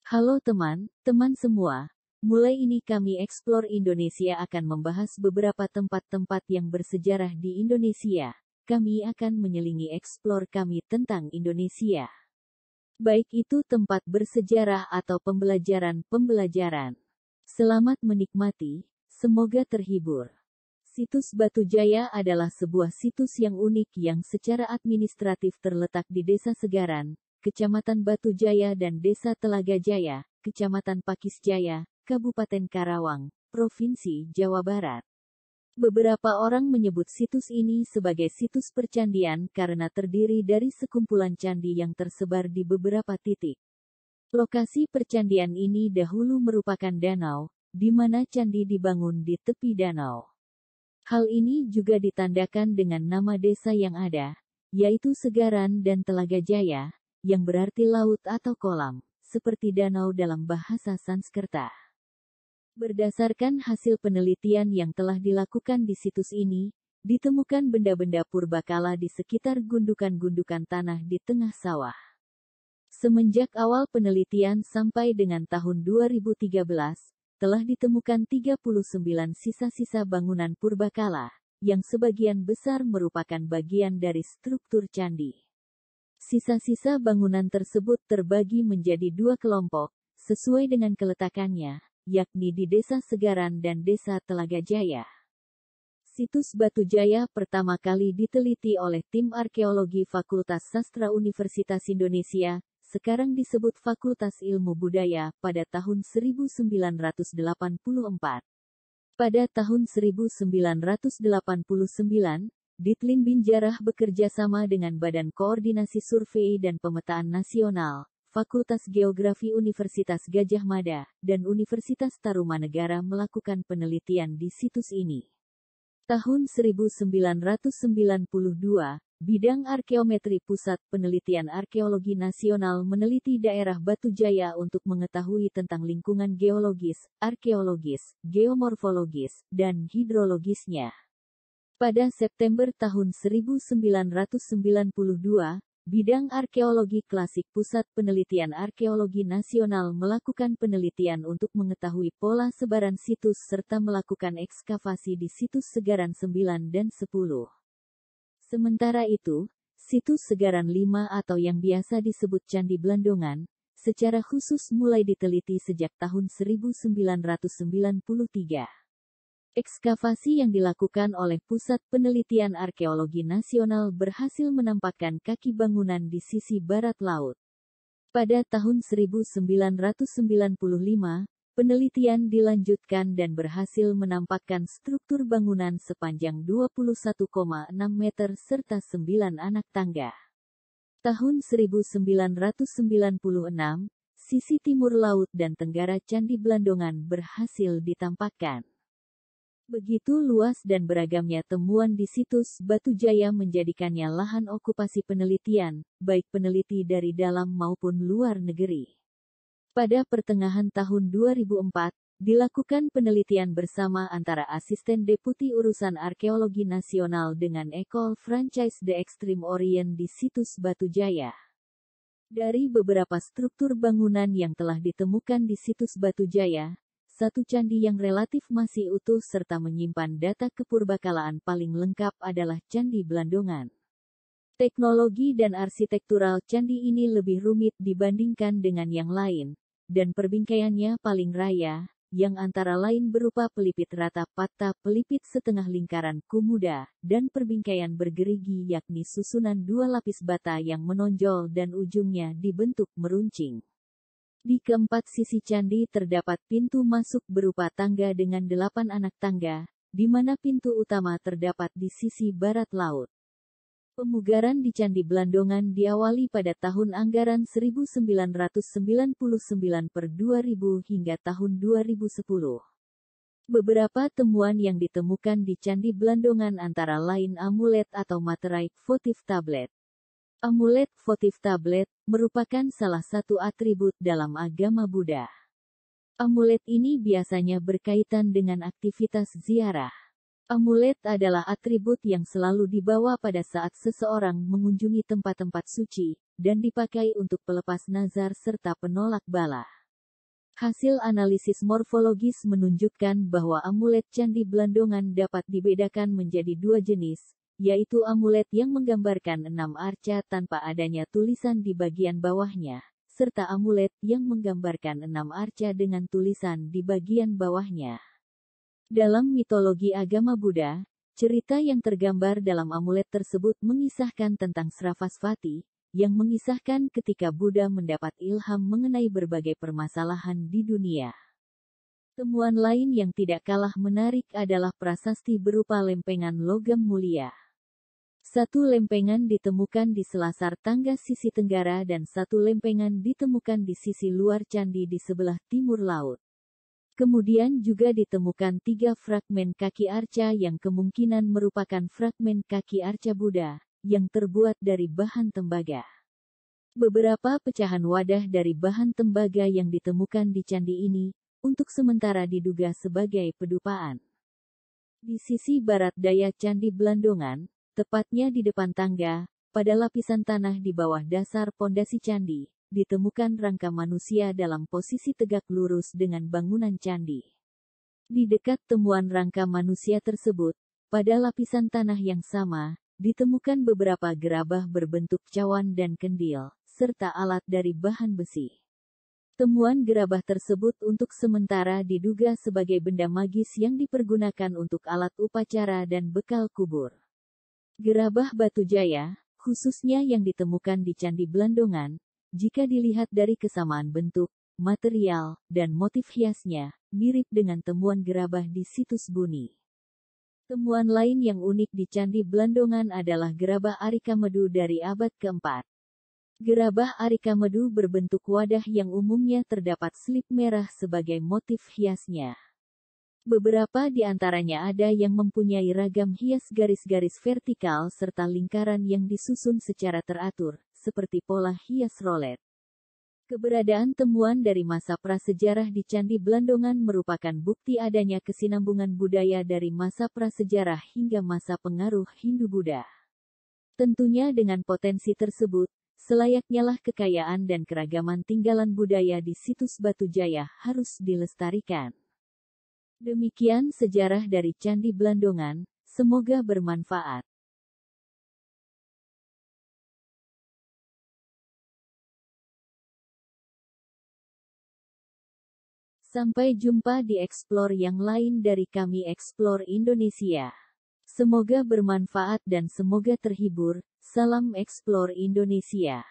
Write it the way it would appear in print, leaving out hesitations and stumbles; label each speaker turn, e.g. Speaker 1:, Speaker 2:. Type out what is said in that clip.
Speaker 1: Halo teman-teman semua. Mulai ini kami Explore Indonesia akan membahas beberapa tempat-tempat yang bersejarah di Indonesia. Kami akan menyelingi explore kami tentang Indonesia. Baik itu tempat bersejarah atau pembelajaran. Selamat menikmati, semoga terhibur. Situs Batu Jaya adalah sebuah situs yang unik yang secara administratif terletak di Desa Segaran, Kecamatan Batu Jaya dan Desa Telaga Jaya, Kecamatan Pakis Jaya, Kabupaten Karawang, Provinsi Jawa Barat. Beberapa orang menyebut situs ini sebagai situs percandian karena terdiri dari sekumpulan candi yang tersebar di beberapa titik. Lokasi percandian ini dahulu merupakan danau, di mana candi dibangun di tepi danau. Hal ini juga ditandakan dengan nama desa yang ada, yaitu Segaran dan Telaga Jaya, yang berarti laut atau kolam, seperti danau dalam bahasa Sanskerta. Berdasarkan hasil penelitian yang telah dilakukan di situs ini, ditemukan benda-benda purbakala di sekitar gundukan-gundukan tanah di tengah sawah. Semenjak awal penelitian sampai dengan tahun 2013, telah ditemukan 39 sisa-sisa bangunan purbakala, yang sebagian besar merupakan bagian dari struktur candi. Sisa-sisa bangunan tersebut terbagi menjadi dua kelompok, sesuai dengan keletakannya, yakni di Desa Segaran dan Desa Telaga Jaya. Situs Batu Jaya pertama kali diteliti oleh tim arkeologi Fakultas Sastra Universitas Indonesia, sekarang disebut Fakultas Ilmu Budaya, pada tahun 1984. Pada tahun 1989, Ditlin Binjarah bekerja sama dengan Badan Koordinasi Survei dan Pemetaan Nasional, Fakultas Geografi Universitas Gadjah Mada, dan Universitas Tarumanegara melakukan penelitian di situs ini. Tahun 1992, Bidang Arkeometri Pusat Penelitian Arkeologi Nasional meneliti daerah Batu Jaya untuk mengetahui tentang lingkungan geologis, arkeologis, geomorfologis, dan hidrologisnya. Pada September tahun 1992, Bidang Arkeologi Klasik Pusat Penelitian Arkeologi Nasional melakukan penelitian untuk mengetahui pola sebaran situs serta melakukan ekskavasi di situs Segaran 9 dan 10. Sementara itu, situs Segaran 5 atau yang biasa disebut Candi Blandongan, secara khusus mulai diteliti sejak tahun 1993. Ekskavasi yang dilakukan oleh Pusat Penelitian Arkeologi Nasional berhasil menampakkan kaki bangunan di sisi barat laut. Pada tahun 1995, penelitian dilanjutkan dan berhasil menampakkan struktur bangunan sepanjang 21,6 meter serta 9 anak tangga. Tahun 1996, sisi timur laut dan tenggara Candi Blandongan berhasil ditampakkan. Begitu luas dan beragamnya temuan di situs Batu Jaya menjadikannya lahan okupasi penelitian, baik peneliti dari dalam maupun luar negeri. Pada pertengahan tahun 2004, dilakukan penelitian bersama antara Asisten Deputi Urusan Arkeologi Nasional dengan École Française d'Extrême Orient di situs Batu Jaya. Dari beberapa struktur bangunan yang telah ditemukan di situs Batu Jaya, satu candi yang relatif masih utuh serta menyimpan data kepurbakalaan paling lengkap adalah Candi Blandongan. Teknologi dan arsitektural candi ini lebih rumit dibandingkan dengan yang lain, dan perbingkaiannya paling raya, yang antara lain berupa pelipit rata patah, pelipit setengah lingkaran kumuda, dan perbingkaian bergerigi yakni susunan dua lapis bata yang menonjol dan ujungnya dibentuk meruncing. Di keempat sisi candi terdapat pintu masuk berupa tangga dengan 8 anak tangga, di mana pintu utama terdapat di sisi barat laut. Pemugaran di Candi Blandongan diawali pada tahun anggaran 1999 per 2000 hingga tahun 2010. Beberapa temuan yang ditemukan di Candi Blandongan antara lain amulet atau materai votif tablet. Amulet votif tablet merupakan salah satu atribut dalam agama Buddha. Amulet ini biasanya berkaitan dengan aktivitas ziarah. Amulet adalah atribut yang selalu dibawa pada saat seseorang mengunjungi tempat-tempat suci, dan dipakai untuk pelepas nazar serta penolak bala. Hasil analisis morfologis menunjukkan bahwa amulet Candi Blandongan dapat dibedakan menjadi dua jenis, yaitu amulet yang menggambarkan 6 arca tanpa adanya tulisan di bagian bawahnya, serta amulet yang menggambarkan 6 arca dengan tulisan di bagian bawahnya. Dalam mitologi agama Buddha, cerita yang tergambar dalam amulet tersebut mengisahkan tentang Sravasvati, yang mengisahkan ketika Buddha mendapat ilham mengenai berbagai permasalahan di dunia. Temuan lain yang tidak kalah menarik adalah prasasti berupa lempengan logam mulia. Satu lempengan ditemukan di selasar tangga sisi tenggara dan satu lempengan ditemukan di sisi luar candi di sebelah timur laut. Kemudian juga ditemukan 3 fragmen kaki arca yang kemungkinan merupakan fragmen kaki arca Buddha, yang terbuat dari bahan tembaga. Beberapa pecahan wadah dari bahan tembaga yang ditemukan di candi ini, untuk sementara diduga sebagai pedupaan. Di sisi barat daya Candi Blandongan, tepatnya di depan tangga, pada lapisan tanah di bawah dasar pondasi candi, ditemukan rangka manusia dalam posisi tegak lurus dengan bangunan candi. Di dekat temuan rangka manusia tersebut, pada lapisan tanah yang sama, ditemukan beberapa gerabah berbentuk cawan dan kendil, serta alat dari bahan besi. Temuan gerabah tersebut untuk sementara diduga sebagai benda magis yang dipergunakan untuk alat upacara dan bekal kubur. Gerabah batu jaya, khususnya yang ditemukan di Candi Blandongan, jika dilihat dari kesamaan bentuk, material, dan motif hiasnya, mirip dengan temuan gerabah di situs Buni. Temuan lain yang unik di Candi Blandongan adalah gerabah Arikamedu dari abad keempat. Gerabah Arikamedu berbentuk wadah yang umumnya terdapat slip merah sebagai motif hiasnya. Beberapa di antaranya ada yang mempunyai ragam hias garis-garis vertikal serta lingkaran yang disusun secara teratur, seperti pola hias rolet. Keberadaan temuan dari masa prasejarah di Candi Blandongan merupakan bukti adanya kesinambungan budaya dari masa prasejarah hingga masa pengaruh Hindu-Buddha. Tentunya dengan potensi tersebut, selayaknya lah kekayaan dan keragaman tinggalan budaya di situs Batu Jaya harus dilestarikan. Demikian sejarah dari Candi Blandongan, semoga bermanfaat. Sampai jumpa di Explore yang lain dari kami Explore Indonesia. Semoga bermanfaat dan semoga terhibur. Salam Explore Indonesia.